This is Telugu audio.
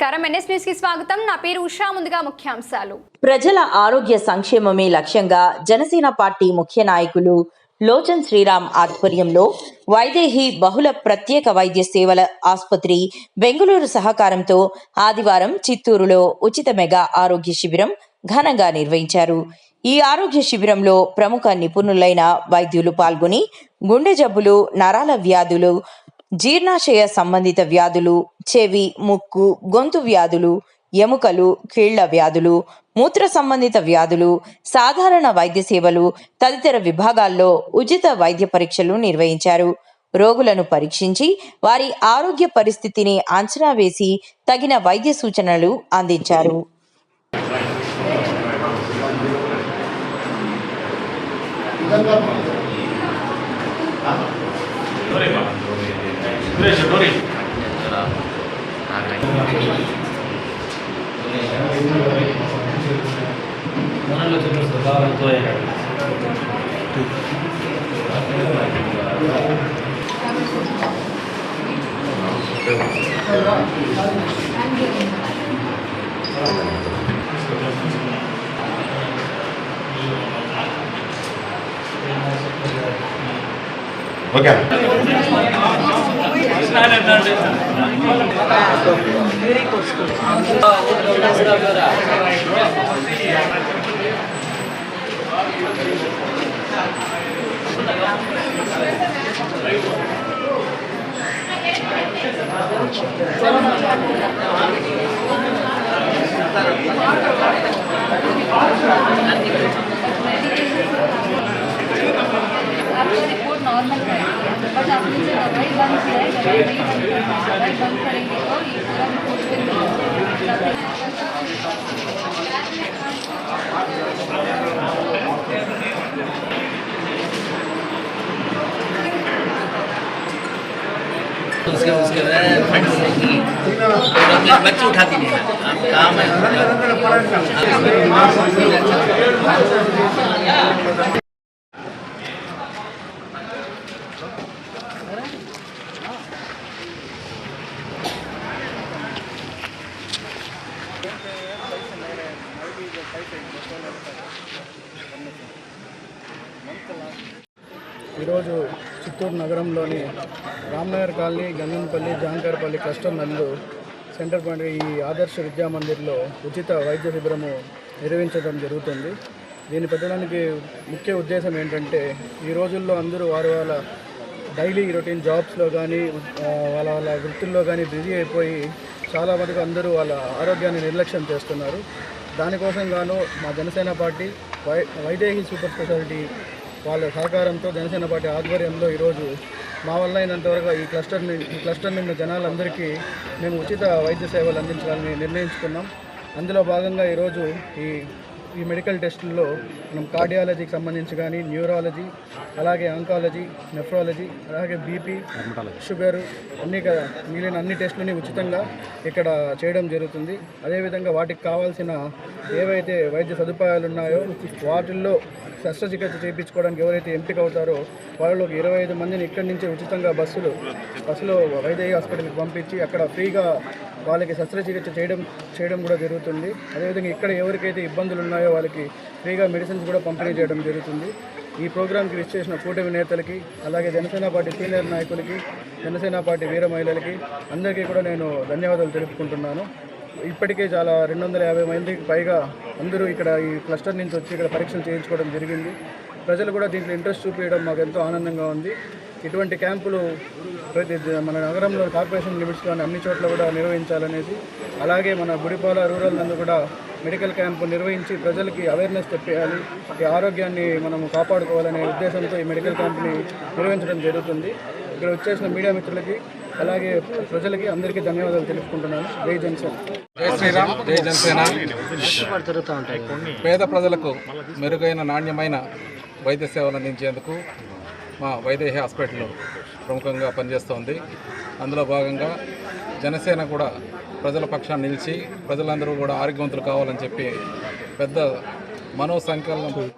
నమస్కారం ఎన్ఎస్ న్యూస్ కి స్వాగతం. నా పేరు ఉషా. ముందుగా ముఖ్యాంశాలు. ప్రజల ఆరోగ్య సంక్షేమమే లక్ష్యంగా జనసేన పార్టీ ముఖ్య నాయకులు లోచన్ శ్రీరామ్ ఆధ్వర్యంలో వైదేహి బహుళ ప్రత్యేక వైద్య సేవల ఆసుపత్రి బెంగళూరు సహకారంతో ఆదివారం చిత్తూరులో ఉచిత మెగా ఆరోగ్య శిబిరం ఘనంగా నిర్వహించారు. ఈ ఆరోగ్య శిబిరంలో ప్రముఖ నిపుణులైన వైద్యులు పాల్గొని గుండె జబ్బులు, నరాల వ్యాధులు, జీర్ణాశయ సంబంధిత వ్యాధులు, చెవి, ముక్కు, గొంతు వ్యాధులు, ఎముకలు, కీళ్ల వ్యాధులు, మూత్ర సంబంధిత వ్యాధులు, సాధారణ వైద్య సేవలు తదితర విభాగాల్లో ఉచిత వైద్య పరీక్షలు నిర్వహించారు. రోగులను పరీక్షించి వారి ఆరోగ్య పరిస్థితిని అంచనా వేసి తగిన వైద్య సూచనలు అందించారు. ఓకే रिपोर्ट नॉर्मल है बट आपने जो दवाई बंद किया है दवाई नहीं बंद करना दवाई बंद करेंगे तो ये पूरा रिपोर्ट फिर उसके बच्चे उठाती नहीं काम है। ఈరోజు చిత్తూరు నగరంలోని రామ్నగర్ కాలనీ, గంగన్పల్లి, జాంకర్పల్లి క్లస్టర్ నందు సెంటర్ పాయింట్ ఈ ఆదర్శ విద్యా మందిర్లో ఉచిత వైద్య శిబిరము నిర్వహించడం జరుగుతుంది. దీన్ని పెట్టడానికి ముఖ్య ఉద్దేశం ఏంటంటే, ఈ రోజుల్లో అందరూ వాళ్ళ డైలీ రొటీన్ జాబ్స్లో కానీ వాళ్ళ వృత్తుల్లో కానీ బిజీ అయిపోయి చాలా మటుకు అందరూ వాళ్ళ ఆరోగ్యాన్ని నిర్లక్ష్యం చేస్తున్నారు. దానికోసం గాను మా Janasena party Vaidehi super speciality వాళ్ళ సహకారంతో జనసేన పార్టీ ఆధ్వర్యంలో ఈరోజు మా వల్ల అయినంతవరకు ఈ క్లస్టర్ నిన్న జనాలందరికీ మేము ఉచిత వైద్య సేవలు అందించాలని నిర్ణయించుకున్నాం. అందులో భాగంగా ఈరోజు ఈ మెడికల్ టెస్టుల్లో మనం కార్డియాలజీకి సంబంధించి కానీ, న్యూరాలజీ, అలాగే ఆంకాలజీ, నెఫ్రాలజీ, అలాగే బీపీ, షుగర్, మిగిలిన అన్ని టెస్టులని ఉచితంగా ఇక్కడ చేయడం జరుగుతుంది. అదేవిధంగా వాటికి కావాల్సిన ఏవైతే వైద్య సదుపాయాలు ఉన్నాయో వాటిల్లో శస్త్రచికిత్స చేయించుకోవడానికి ఎవరైతే ఎంపిక అవుతారో వాళ్ళలోకి 25 మందిని ఇక్కడి నుంచి ఉచితంగా బస్సులో వైద్య హాస్పిటల్కి పంపించి అక్కడ ఫ్రీగా వాళ్ళకి శస్త్రచికిత్స చేయడం కూడా జరుగుతుంది. అదేవిధంగా ఇక్కడ ఎవరికైతే ఇబ్బందులు ఉన్నాయో వాళ్ళకి ఫ్రీగా మెడిసిన్స్ కూడా పంపిణీ చేయడం జరుగుతుంది. ఈ ప్రోగ్రాంకి విచ్ చేసిన కూటమి నేతలకి, అలాగే జనసేన పార్టీ సీనియర్ నాయకులకి, జనసేన పార్టీ వీర మహిళలకి అందరికీ కూడా నేను ధన్యవాదాలు తెలుపుకుంటున్నాను. ఇప్పటికే చాలా 250 మందికి పైగా అందరూ ఇక్కడ ఈ క్లస్టర్ నుంచి వచ్చి ఇక్కడ పరీక్షలు చేయించుకోవడం జరిగింది. ప్రజలు కూడా దీంట్లో ఇంట్రెస్ట్ చూపించడం మాకు ఎంతో ఆనందంగా ఉంది. ఇటువంటి క్యాంపులు మన నగరంలో కార్పొరేషన్ లిమిట్స్లోని అన్ని చోట్ల కూడా నిర్వహించాలనేది, అలాగే మన గుడిపాల రూరల్ నందు కూడా మెడికల్ క్యాంపు నిర్వహించి ప్రజలకి అవేర్నెస్ తెప్పియాలి, ఈ ఆరోగ్యాన్ని మనము కాపాడుకోవాలనే ఉద్దేశంతో ఈ మెడికల్ క్యాంప్ని నిర్వహించడం జరుగుతుంది. ఇక్కడ వచ్చేసిన మీడియా మిత్రులకి, అలాగే ప్రజలకి అందరికీ ధన్యవాదాలు తెలుపుకుంటున్నాను. జై జనసేన. జై శ్రీరామ్, జై జనసేన. పేద ప్రజలకు మెరుగైన నాణ్యమైన వైద్య సేవలు అందించేందుకు మా వైదేహి హాస్పిటల్ ప్రముఖంగా పనిచేస్తోంది. అందులో భాగంగా జనసేన కూడా ప్రజల పక్షాన్ని నిలిచి ప్రజలందరూ కూడా ఆరోగ్యవంతులు కావాలని చెప్పి పెద్ద మనోసంకల్పం